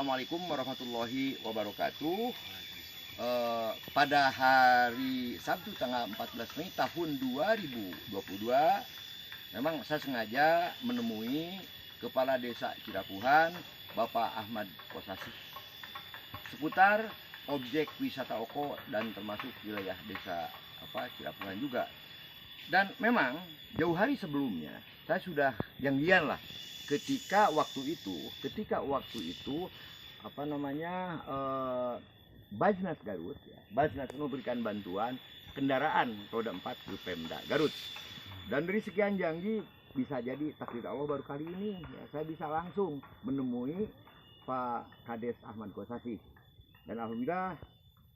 Assalamualaikum warahmatullahi wabarakatuh. Pada hari Sabtu tanggal 14 Mei tahun 2022, memang saya sengaja menemui Kepala Desa Cirapuhan, Bapak Ahmad Kosasih, seputar objek wisata Oko dan termasuk wilayah desa Cirapuhan juga. Dan memang jauh hari sebelumnya saya sudah janjian lah ketika waktu itu Basnas Garut ya, Basnas memberikan bantuan kendaraan roda 4 ke Pemda Garut. Dan dari sekian janji, bisa jadi takdir Allah baru kali ini ya, saya bisa langsung menemui Pak Kades Ahmad Kosasih. Dan alhamdulillah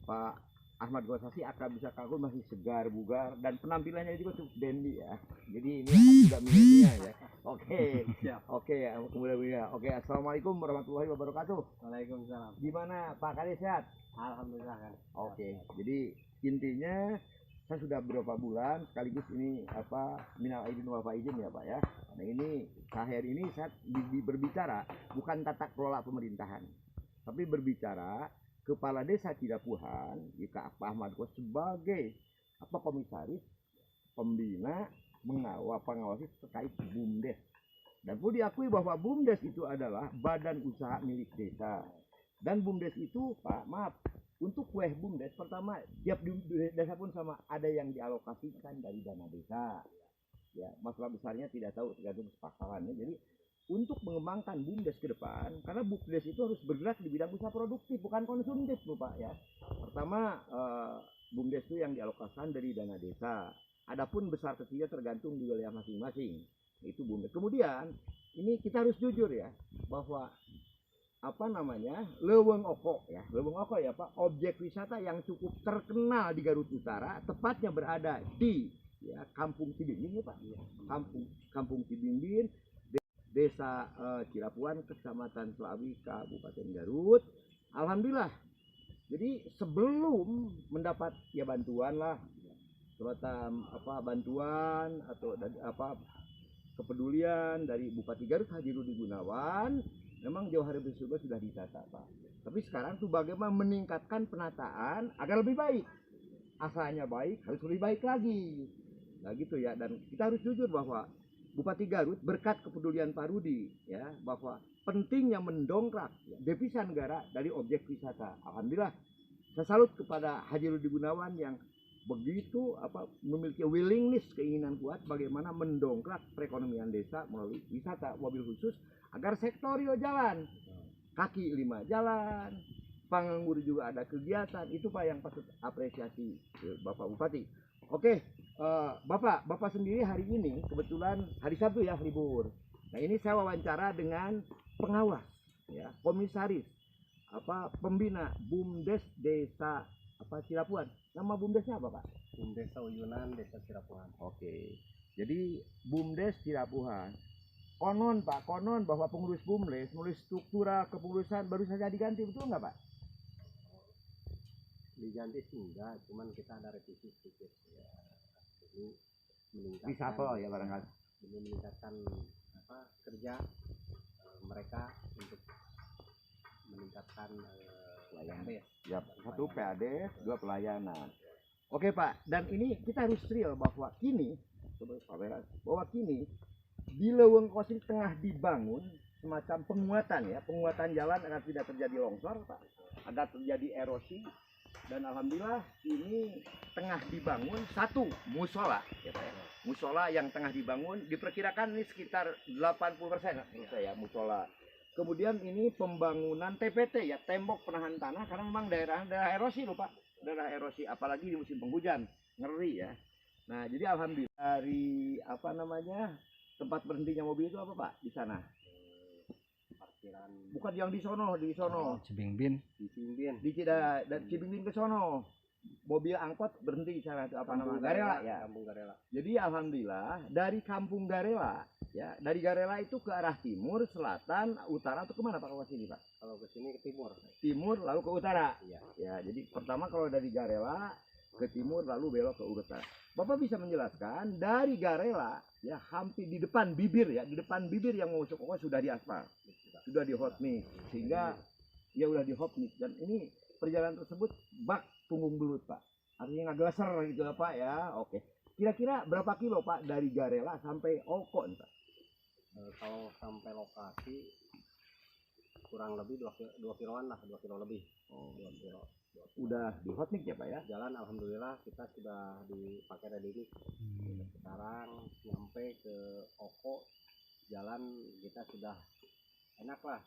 Pak Ahmad Kosasih akan bisa kagum masih segar bugar dan penampilannya juga cukup dandy ya. Jadi ini akan juga milenial ya. Oke ya, kemudian oke. Assalamualaikum warahmatullahi wabarakatuh. Waalaikumsalam. Gimana Pak Kades, sehat? Alhamdulillah kan. Oke. Jadi intinya saya sudah beberapa bulan sekaligus ini minal aidin wal faizin ya Pak ya. Nah ini hari ini saya berbicara bukan tata kelola pemerintahan, tapi berbicara Kepala Desa Cirapuhan, Pak Ahmad Kos sebagai komisaris, pembina, pengawasi terkait BUMDes. Dan perlu diakui bahwa BUMDes itu adalah badan usaha milik desa. Dan BUMDes itu, Pak, maaf, untuk kueh BUMDes pertama tiap desa pun sama, ada yang dialokasikan dari dana desa. Ya, masalah besarnya tidak tahu, tergantung kesepakatannya. Jadi untuk mengembangkan BUMDes ke depan, karena BUMDes itu harus bergerak di bidang usaha produktif, bukan konsumtif, Pak ya. Pertama, BUMDes itu yang dialokasikan dari dana desa. Adapun besar kecilnya tergantung di wilayah masing-masing. Itu BUMDes. Kemudian, ini kita harus jujur ya, bahwa Leuweung Oko ya, Leuweung Oko ya Pak, objek wisata yang cukup terkenal di Garut Utara, tepatnya berada di Kampung Cibimbing ya Pak, Kampung Cibimbing, Desa Cirapuhan, Kecamatan Selawi, Kabupaten Garut. Alhamdulillah. Jadi sebelum mendapat bantuan lah, semacam bantuan atau kepedulian dari Bupati Garut Haji Rudi Gunawan, memang jauh hari sebelumnya sudah ditata Pak. Tapi sekarang tuh bagaimana meningkatkan penataan agar lebih baik. Asalnya baik, harus lebih baik lagi. Nah gitu ya, dan kita harus jujur bahwa Bupati Garut berkat kepedulian Pak Rudi ya, bahwa pentingnya mendongkrak devisa negara dari objek wisata. Alhamdulillah, saya salut kepada Haji Rudi Gunawan yang begitu memiliki willingness, keinginan kuat bagaimana mendongkrak perekonomian desa melalui wisata, mobil khusus agar sektorio jalan, kaki 5 jalan, penganggur juga ada kegiatan. Itu Pak yang patut apresiasi Bapak Bupati. Oke, Bapak sendiri hari ini kebetulan hari Sabtu ya, libur. Nah ini saya wawancara dengan pengawas ya, komisaris pembina BUMDes Desa Cirapuhan. Nama BUMDesnya apa Pak? BUMDes Uyunan Desa Cirapuhan. Oke. Jadi BUMDes Cirapuhan. Konon bahwa pengurus BUMDes menulis struktural kepengurusan baru saja diganti, betul nggak Pak? Diganti sih enggak, cuman kita ada revisi sedikit ya. Ini meningkatkan Reshuffle ya barangkali. Ini meningkatkan kerja mereka untuk meningkatkan pelayanan. Ya, satu PAD, 2 pelayanan. Oke Pak, dan ini kita harus real bahwa kini di Leuweung Oko ini tengah dibangun semacam penguatan jalan agar tidak terjadi longsor Pak, agar terjadi erosi. Dan alhamdulillah ini tengah dibangun satu musola ya Pak ya. Musola yang tengah dibangun diperkirakan ini sekitar 80% menurut saya musola. Kemudian ini pembangunan TPT ya, tembok penahan tanah, karena memang daerah erosi loh Pak, daerah erosi apalagi di musim penghujan, ngeri ya. Nah jadi alhamdulillah dari tempat berhentinya mobil itu apa Pak di sana? Parkiran. Bukan yang di sono. Cibimbing. Di Cibimbing ke sono. Mobil angkot berhenti di sana, Garela ya. Kampung Garela. Jadi alhamdulillah dari Kampung Garela ya, dari Garela itu ke arah timur, selatan, utara atau kemana Pak kalau sini Pak? Kalau ke sini ke timur. Timur lalu ke utara. Iya. Ya, jadi pertama kalau dari Garela ke timur lalu belok ke utara. Bapak bisa menjelaskan dari Garela ya, hampir di depan bibir yang mau masuk Oko sudah diaspal, sudah di hot mix, sehingga ya udah di hopnik, dan ini perjalanan tersebut bak punggung belut Pak, artinya ngagleser gitu ya Pak ya. Oke, kira-kira berapa kilo Pak dari Garela sampai Oko nih Pak? Kalau sampai lokasi kurang lebih 2 kiloan lah, 2 kilo lebih. Oh, 2 kilo. udah di hotnik ya Pak ya? Jalan alhamdulillah kita sudah dipakai ready. Sekarang nyampe ke Oko, jalan kita sudah enak lah.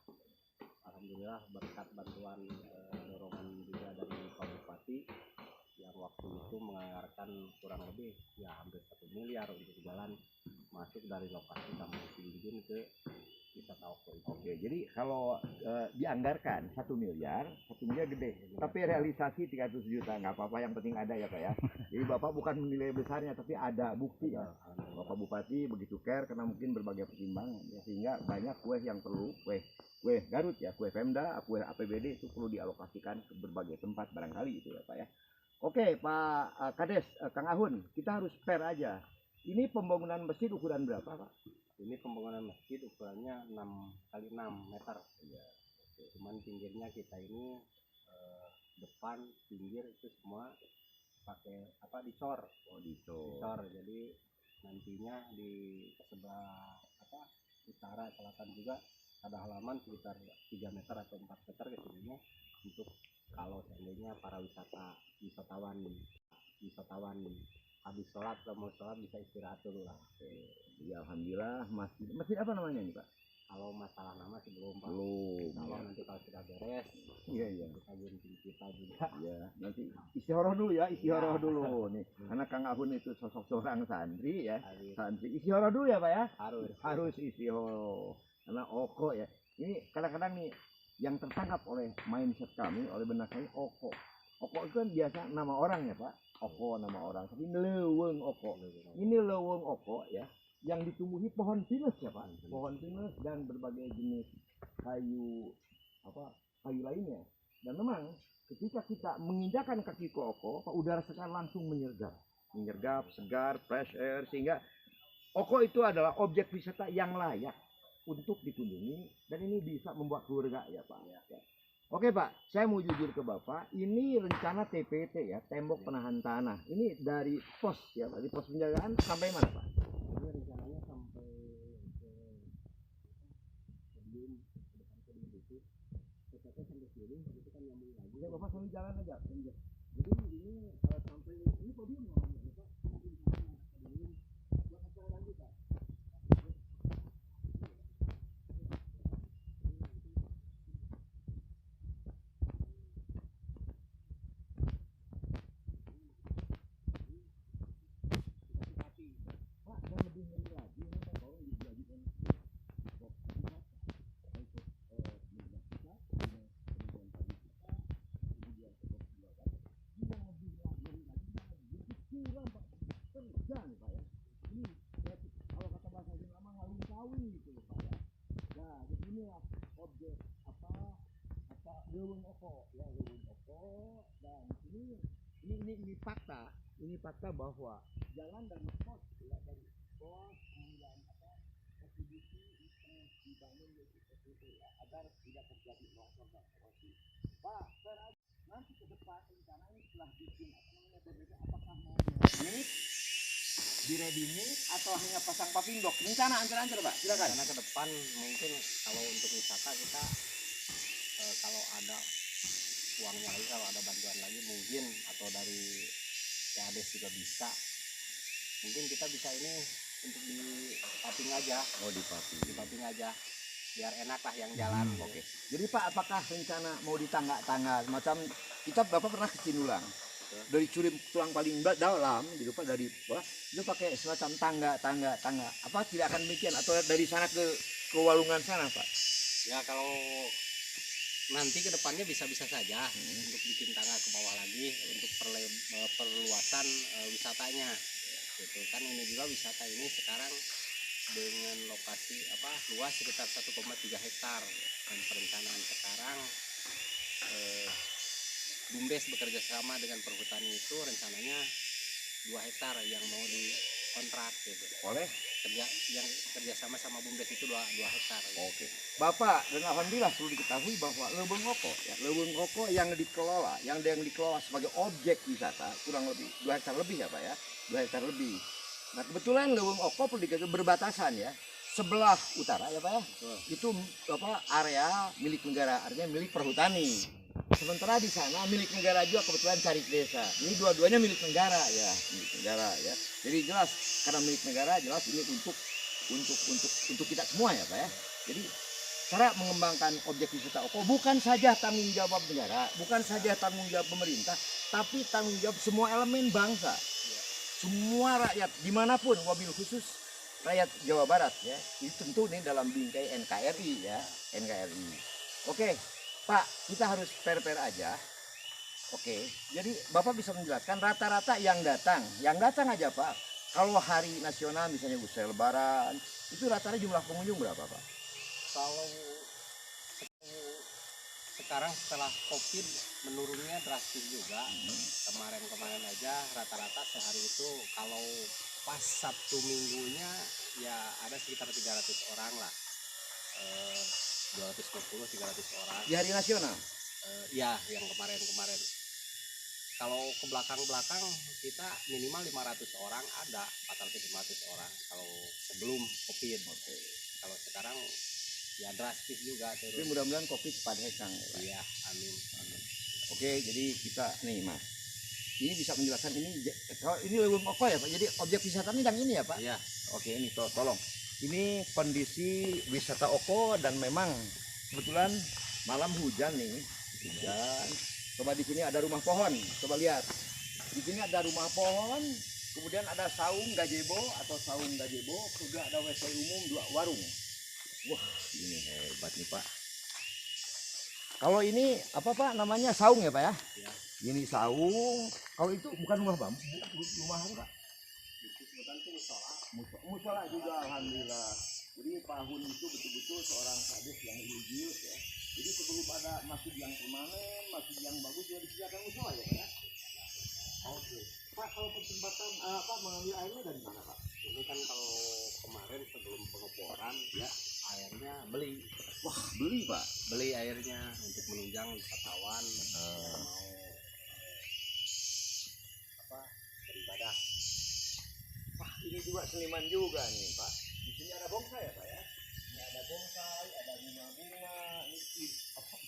Alhamdulillah berkat bantuan dorongan juga dari Pak Bupati yang waktu itu menganggarkan kurang lebih ya hampir 1 miliar untuk jalan masuk dari lokasi Kampung Cilinjin ke wisata Oko itu. Oke, jadi kalau dianggarkan 1 miliar gede, tapi realisasi 300 juta nggak apa-apa, yang penting ada ya Pak ya. Jadi Bapak bukan menilai besarnya, tapi ada bukti ya. Bapak Bupati begitu care karena mungkin berbagai pertimbangan ya, sehingga banyak kue yang perlu, kue Garut ya, kue Pemda, kue APBD itu perlu dialokasikan ke berbagai tempat barangkali itu ya Pak ya. Oke Pak Kades, Kang Ahun, kita harus fair aja. Ini pembangunan masjid ukuran berapa Pak? Ini pembangunan masjid ukurannya 6 kali 6 meter. Ya. Cuman pinggirnya kita ini depan pinggir itu semua pakai apa, dicor. Oh, dicor. Jadi nantinya di sebelah apa utara selatan juga ada halaman sekitar 3 meter atau 4 meter ke sininya untuk kalau seandainya para wisatawan habis sholat atau mau sholat bisa istirahat dulu lah. Ya alhamdulillah. Masjid apa namanya nih Pak? Kalau masalah nama sih belum Pak. Belum. Kalau nanti kalau sudah beres, iya kita gunting kita juga. Ya nanti istihoroh dulu ya, istihoroh dulu nih. Karena Kang Ahun itu sosok seorang santri ya. Santri istihoroh dulu ya Pak ya. Harus istihoroh. Karena Oko ya. Ini kadang-kadang nih yang tertangkap oleh mindset kami, oleh benak kami, Oko. Oko itu kan biasa nama orang ya Pak. Oko nama orang, tapi leweng Oko. Ini leweng Oko ya, yang ditumbuhi pohon pinus ya Pak. Pohon pinus dan berbagai jenis kayu lainnya. Dan memang ketika kita menginjakan kaki ke Oko, Pak, udara segar langsung menyergap, segar, fresh air, sehingga Oko itu adalah objek wisata yang layak untuk dikunjungi, dan ini bisa membuat keluarga ya Pak. Ya. Oke Pak, saya mau jujur ke Bapak, ini rencana TPT ya, tembok penahan tanah. Ini dari pos ya Pak, dari pos penjagaan sampai mana Pak? Ini rencananya sampai ke sebelum depan kedung itu, TPT sampai sini, itu kan nyambung lagi. Ya Bapak sambil jalan aja. Jadi ini sampai ini podium namanya Pak. Buat acara lanjut Pak. Pak, dan lebih ngeri lagi, ini Pak, kalau dijadikan box untuk minyak kita, kemudian pariwisata, kemudian box jualan. Ini yang lebih ngeri lagi, itu kurang Pak, kerja nih Pak ya. Ini ya, kalau kata bahasa Jawa mah ngalung kawin gitu loh Pak ya. Nah, di sinilah objek leuweung Oko ya, leuweung Oko. Dan ini fakta bahwa jalan dan pos ya, dari pos kemudian kontribusi dibangun seperti itu ya, agar tidak terjadi longsor dan erosi. Pak, nanti ke depan rencana ini setelah bikin berbeda, apakah mau di ready mix atau hanya pasang paving block? Rencana antar Pak, silakan. Karena ke depan mungkin kalau untuk wisata kita kalau ada uangnya lagi, kalau ada bantuan lagi mungkin, atau dari PADES juga bisa, mungkin kita bisa ini untuk di paving aja. Oh, di paving aja biar enak lah yang jalan. Oke. Jadi Pak, apakah rencana mau di tangga macam kita Bapak pernah ke Cinulang, dari tulang paling dalam gitu Pak, dari bawah itu pakai semacam tangga, apa tidak akan demikian, atau dari sana ke Walungan sana Pak? Ya kalau nanti ke depannya bisa-bisa saja untuk bikin tangga ke bawah lagi untuk perluasan wisatanya gitu kan. Ini juga wisata ini sekarang dengan lokasi luas sekitar 1,3 hektar, dan perencanaan sekarang BUMDes bekerja sama dengan perhutani itu rencananya 2 hektar yang mau kontrak gitu. Oleh Yang kerjasama sama BUMDes itu 2 hektar. Gitu. Oke, Bapak, dan alhamdulillah perlu diketahui bahwa Leuweung Rokok, ya, Leuweung Rokok yang dikelola sebagai objek wisata kurang lebih 2 hektar lebih ya Pak ya, 2 hektar lebih. Nah kebetulan Leuweung Rokok perlu diketahui berbatasan ya, sebelah utara ya Pak ya, itu apa area milik negara, artinya milik perhutani. Sementara di sana milik negara juga kebetulan Carik Desa. Ini dua-duanya milik negara ya, milik negara ya. Jadi jelas karena milik negara jelas ini untuk kita semua ya Pak ya. Jadi cara mengembangkan objek wisata Oko bukan saja tanggung jawab negara, bukan saja tanggung jawab pemerintah, tapi tanggung jawab semua elemen bangsa. Semua rakyat dimanapun, wabil khusus rakyat Jawa Barat ya. Ini tentu nih dalam bingkai NKRI ya, NKRI. Oke, Pak, kita harus fair-fair aja. Oke, jadi Bapak bisa menjelaskan rata-rata yang datang aja Pak. Kalau hari nasional misalnya usai Lebaran, itu rata-rata jumlah pengunjung berapa Pak? Kalau sekarang setelah COVID menurunnya drastis juga. Kemarin aja rata-rata sehari itu kalau pas Sabtu Minggunya ya ada sekitar 300 orang lah. 250-300 orang. Di hari nasional? Ya, yang kemarin. Kalau ke belakang kita minimal 500 orang ada, 400-500 orang kalau sebelum COVID. Oke. Kalau sekarang ya drastis juga Tapi turun. mudah-mudahan COVID cepat hilang ya Pak. Iya, amin. Oke, jadi kita nih Mas, ini bisa menjelaskan ini Leuweung Rokok ya Pak. Jadi objek wisata ini yang ini ya Pak. Iya. Oke, ini tolong. Ini kondisi wisata Oko dan memang kebetulan malam hujan nih, hujan. Coba di sini ada rumah pohon, coba lihat. Di sini ada rumah pohon, kemudian ada saung gazebo atau saung gazebo, juga ada WC umum 2 warung. Wah, ini hebat nih Pak. Kalau ini apa Pak namanya saung ya Pak ya? Ya. Ini saung. Kalau itu bukan rumah bambu, rumah apa Pak? Kebetulan itu Musola juga alhamdulillah. Jadi Pak Hun itu betul-betul seorang kades yang religius ya. Jadi sebelum ada masjid yang permanen, masjid yang bagus ya disediakan musola ya Pak ya. Oke. Pak, kalau kesempatan mengambil airnya dari mana Pak? ini kan kalau kemarin sebelum pengeboran ya airnya beli Pak. beli airnya untuk menunjang wisatawan yang mau beribadah. Wah, ini juga seniman juga nih Pak. Di sini ada bonsai ya Pak ya. Ini ada bonsai, ada bunga-bunga. Ini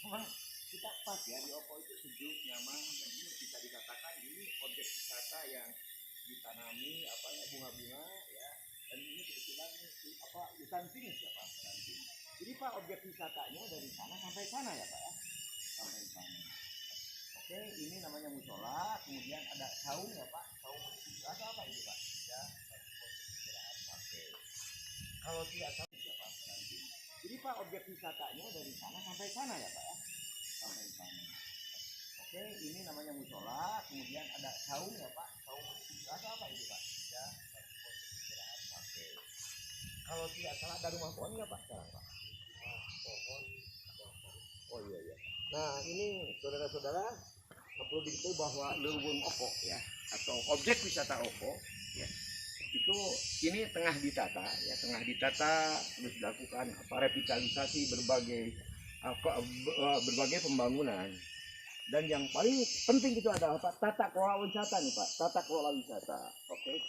memang kita pas ya di Oko itu sejuk, nyaman. Dan ini bisa dikatakan ini objek wisata yang ditanami bunga-bunga ya. Dan ini kebetulan hutan pinus ya Pak. Hutan pinus. Jadi Pak objek wisatanya dari sana sampai sana ya Pak ya. Sampai sana. Oke, ini namanya musola. Kemudian ada saung ya Pak. Saung atau apa itu Pak? Ya. Oke. Kalau tidak tahu siapa nanti. Jadi Pak objek wisatanya dari sana sampai sana ya Pak ya. Sampai sana. Oke, ini namanya musola. Kemudian ada saung ya Pak. Saung atau apa itu Pak? Ya. Oke. Kalau tidak salah ada rumah pohon nggak Pak sekarang Pak? Pohon. Oh iya. Nah ini saudara-saudara perlu diketahui bahwa Leuweung Oko ya atau objek wisata Oko ya itu ini tengah ditata terus dilakukan revitalisasi berbagai pembangunan. Dan yang paling penting itu adalah Pak tata kelola wisata nih Pak, tata kelola wisata. Oke.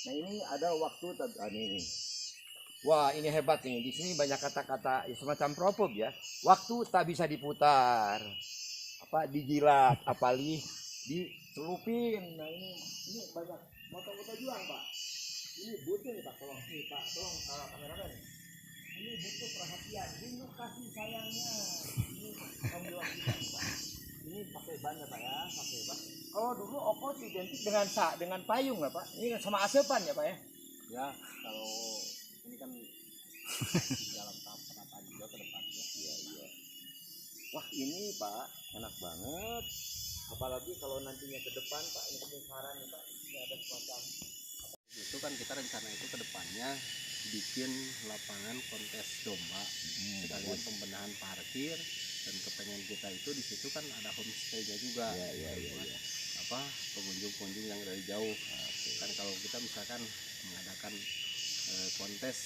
Nah ini ada waktu ini. Wah ini hebat nih, di sini banyak kata-kata semacam proverb ya. Waktu tak bisa diputar, dijilat, apalagi dicelupin. Nah ini banyak moto-moto juang Pak. Ini butuh nih Pak, tolong kameramen. Ini butuh perhatian, rindu kasih sayangnya. Ini ambil waktu Pak. Ini pakai ban ya Pak ya, pakai ban. Kalau dulu Oko identik dengan payung ya Pak. Ini sama asepan ya Pak ya. Ya, kalau ini kan dalam tahap penataan juga ke depannya. Iya. Wah ini Pak, enak banget. Apalagi kalau nantinya ke depan Pak, ini saran nih Pak, ini ada semacam Itu kan kita rencana itu ke depannya bikin lapangan kontes domba, sekalian pembenahan parkir, dan kepengen kita itu di situ kan ada homestay-nya juga. Iya. Pengunjung-pengunjung yang dari jauh. Kan kalau kita misalkan mengadakan kontes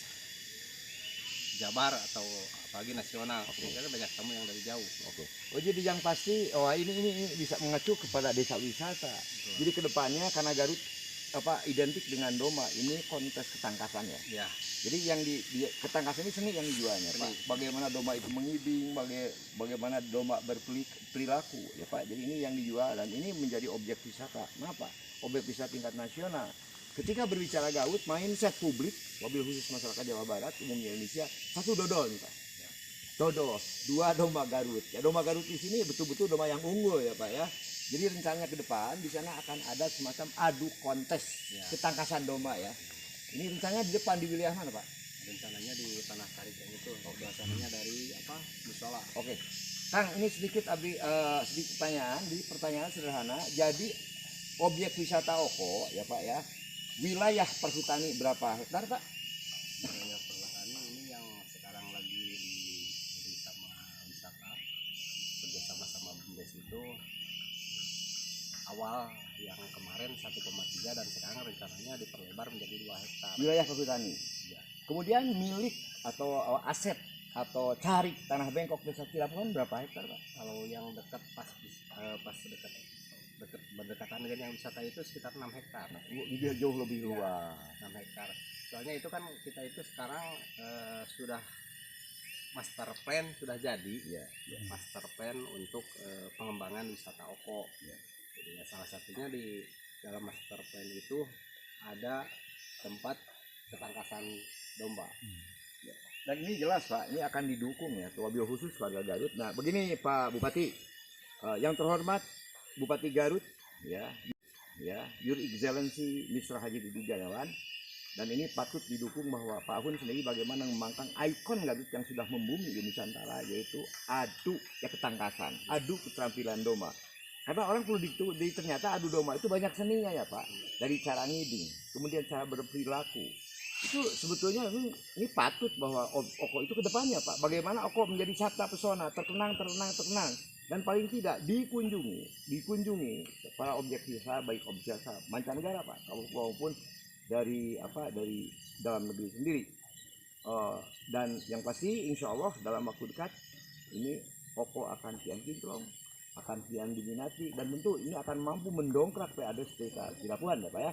Jabar atau apalagi nasional. Karena banyak tamu yang dari jauh. Oke. Oh jadi yang pasti, oh ini bisa mengacu kepada desa wisata. Jadi kedepannya karena Garut identik dengan domba, ini kontes ketangkasan ya. Ya. Jadi yang di ketangkasan ini seni yang dijualnya, Pak. Bagaimana domba itu mengibing, bagaimana domba berperilaku, ya Pak. Jadi ini yang dijual dan ini menjadi objek wisata. Kenapa? Objek wisata tingkat nasional. Ketika berbicara Garut, mindset publik, mobil khusus masyarakat Jawa Barat, umumnya Indonesia, satu dodol nih Pak. Dodol, 2 domba Garut. Ya domba Garut di sini betul-betul domba yang unggul ya Pak ya. Jadi rencananya ke depan di sana akan ada semacam adu kontes ketangkasan domba ya. Ini rencananya di depan di wilayah mana Pak? Rencananya di Tanah Tarik yang itu. Biasanya dari musola. Oke. Kang, ini sedikit sedikit pertanyaan sederhana. Jadi objek wisata Oko ya Pak ya. Wilayah perhutani berapa hektar Pak? Wilayah perhutani ini yang sekarang lagi di sama wisata kerjasama sama BUMDes itu awal yang kemarin 1,3 dan sekarang rencananya diperlebar menjadi 2 hektar. Wilayah perhutani. Ya. Kemudian milik atau aset atau cari tanah bengkok desa Cilapuan berapa hektar Pak? Kalau yang dekat pas berdekatan dengan yang wisata itu sekitar 6 hektar. Jauh lebih luas. 6 hektar. Soalnya itu kan kita itu sekarang sudah master plan sudah jadi ya. Master plan untuk pengembangan wisata Oko. Ya. Jadi ya, salah satunya di dalam master plan itu ada tempat ketangkasan domba. Ya. Dan ini jelas Pak, ini akan didukung ya, wabil khusus warga Garut. Nah begini Pak Bupati, yang terhormat Bupati Garut ya, Your Excellency Mr. Haji Didi Janawan, dan ini patut didukung bahwa Pak Ahun sendiri bagaimana mengembangkan ikon Garut yang sudah membumi di Nusantara, yaitu adu ketangkasan, adu keterampilan domba. Karena orang perlu ternyata adu domba itu banyak seninya ya Pak, dari cara ngiding, kemudian cara berperilaku. Itu sebetulnya ini patut bahwa Oko itu kedepannya Pak, bagaimana Oko menjadi sabta pesona, terkenang, dan paling tidak dikunjungi para objek wisata, baik objek wisata mancanegara Pak, maupun dari dalam negeri sendiri. Dan yang pasti insya Allah dalam waktu dekat ini Oko akan kian kinclong, akan kian diminati, dan tentu ini akan mampu mendongkrak PAD sekitar Cilapuan ya Pak ya.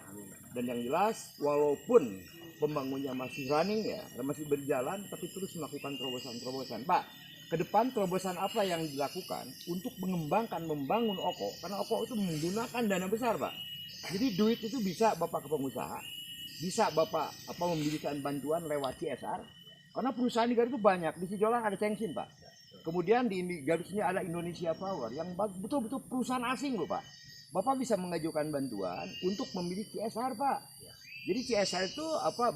Dan yang jelas walaupun pembangunnya masih running ya, masih berjalan, tapi terus melakukan terobosan Pak. Ke depan terobosan apa yang dilakukan untuk membangun Oko, karena Oko itu menggunakan dana besar Pak. Jadi duit itu bisa Bapak ke pengusaha, bisa Bapak memberikan bantuan lewat CSR, karena perusahaan di Garut itu banyak. Di Sijolang ada Cengsin Pak, kemudian di Garut sini ada Indonesia Power yang betul-betul perusahaan asing loh Pak. Bapak bisa mengajukan bantuan untuk memiliki CSR Pak. Jadi CSR itu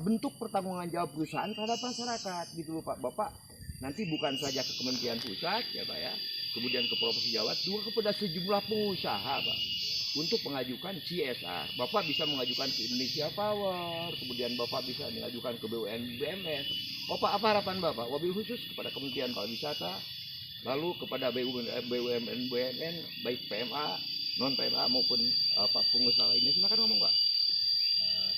bentuk pertanggungan jawab perusahaan terhadap masyarakat gitu loh Pak. Bapak nanti bukan saja ke Kementerian Pusat ya Pak ya, kemudian ke Provinsi Jawa, juga kepada sejumlah pengusaha Pak untuk mengajukan CSR. Bapak bisa mengajukan ke Indonesia Power, kemudian Bapak bisa mengajukan ke BUMN. Apa harapan Bapak? Wabil khusus kepada Kementerian Pariwisata, lalu kepada BUMN baik PMA, non PMA maupun pengusaha lainnya. Silakan ngomong Pak.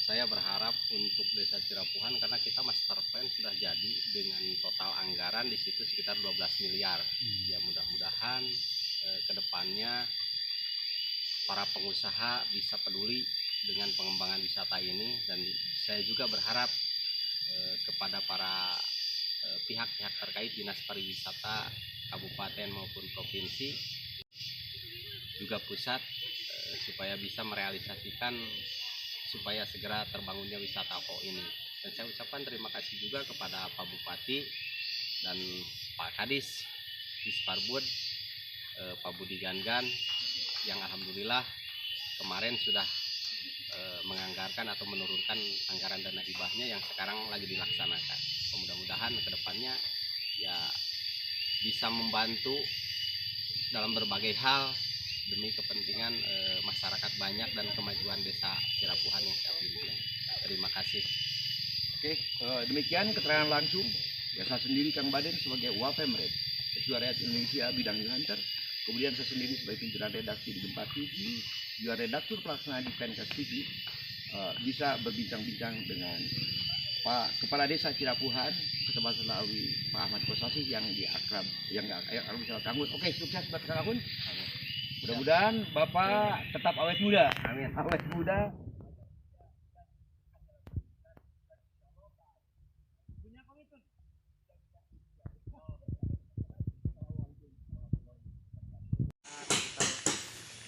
Saya berharap untuk Desa Cirapuhan karena kita master plan sudah jadi dengan total anggaran di situ sekitar 12 miliar. Ya mudah-mudahan ke depannya para pengusaha bisa peduli dengan pengembangan wisata ini, dan saya juga berharap kepada para pihak-pihak terkait Dinas Pariwisata Kabupaten maupun Provinsi juga pusat supaya bisa merealisasikan supaya segera terbangunnya wisata Oko ini. Dan saya ucapkan terima kasih juga kepada Pak Bupati dan Pak Kadis Disparbud, Pak Budi Gangan, yang alhamdulillah kemarin sudah menganggarkan atau menurunkan anggaran dana hibahnya yang sekarang lagi dilaksanakan. Mudah-mudahan kedepannya ya bisa membantu dalam berbagai hal demi kepentingan masyarakat banyak dan kemajuan Desa Cirapuhan yang saya pilih. Terima kasih. Oke, demikian keterangan langsung ya, saya sendiri Kang Baden sebagai Wapemret Suara Rakyat Indonesia bidang Hunter, kemudian saya sendiri sebagai pimpinan redaksi di Gempa TV, juga redaktur pelaksana di Pencast TV, bisa berbincang-bincang dengan Pak Kepala Desa Cirapuhan, Kecamatan Lawi, Pak Ahmad Kosasi yang diakrab, yang akrab bisa Kang Gun. Oke, sukses buat Kang Gun. Mudah-mudahan Bapak tetap awet muda. Amin. Awet muda.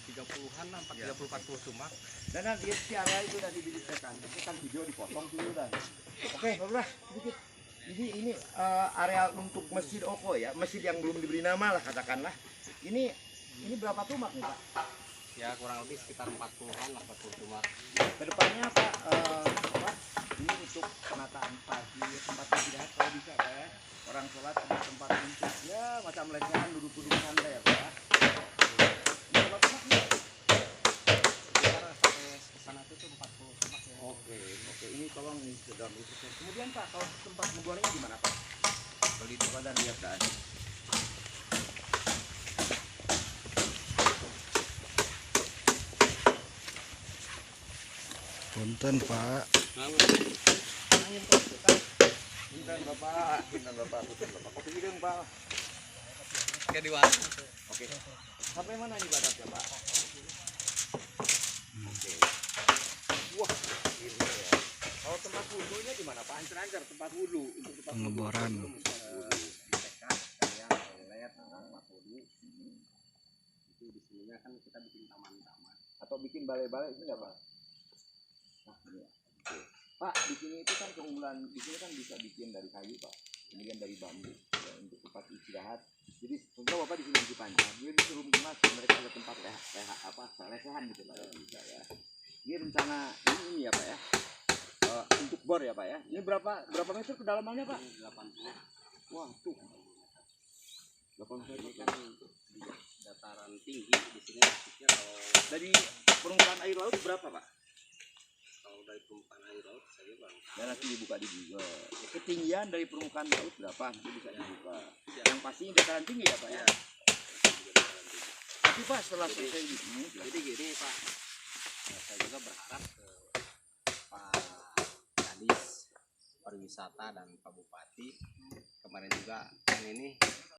Tiga puluhan lah, 40 sumak. Dan nanti si area itu udah dibidikan, itu kan video dipotong dulu dan. Oke, barulah sedikit. Jadi ini area untuk Masjid Oko ya, masjid yang belum diberi nama lah katakanlah. Ini berapa tumak nih Pak? Ya kurang lebih sekitar 40-an lah, 40 sumak. Kedepannya Pak, Pak, ini untuk penataan pagi, tempat istirahat kalau bisa Pak ya. Orang sholat ada tempat untuk ya macam lesehan, duduk-duduk santai ya Pak ya. Ini berapa tumak nih? Sekitar sampai kesana itu 40 sumak ya. Oke, ini tolong nih sudah berikutnya. Kemudian Pak, kalau tempat menggorengnya di mana Pak? Beli coba dan lihat dan. Punten Pak. Punten Bapak, punten Bapak. Kopi hidung Pak. Kayak di warung. Oke. Sampai mana nih batasnya Pak? Oke. Wah, ini ya. Kalau tempat wudhunya di mana Pak? Ancer-ancer tempat wudhu untuk tempat Pengeboran. Tekad, sekalian, toilet, tempat wudhu. Itu di sininya kan kita bikin taman-taman. atau bikin balai-balai itu enggak Pak? Nah, ini ya. Oke. Pak, di sini itu kan keunggulan, di sini kan bisa bikin dari kayu Pak, kemudian dari bambu ya, untuk tempat istirahat. Jadi contoh Bapak di sini di Pancar, dia disuruh mas, mereka ada tempat lesehan gitu Pak, ya, bisa ya. Ini rencana ini ya Pak ya, untuk bor ya Pak ya. Ini berapa meter kedalamannya Pak? 80. Wah tuh, 8 Ini meter. kan di dataran tinggi, di sini maksudnya kalau Dari permukaan air laut berapa Pak? dari permukaan air laut saya bang. Dan nanti dibuka di Google. Ketinggian dari permukaan laut berapa? Nanti bisa dibuka. Ya. Yang pasti dataran tinggi ya Pak ya. Tapi Pak setelah selesai di sini, Jadi gini Pak, saya juga berharap ke Pak Kadis Pariwisata dan Pak Bupati kemarin juga kan ini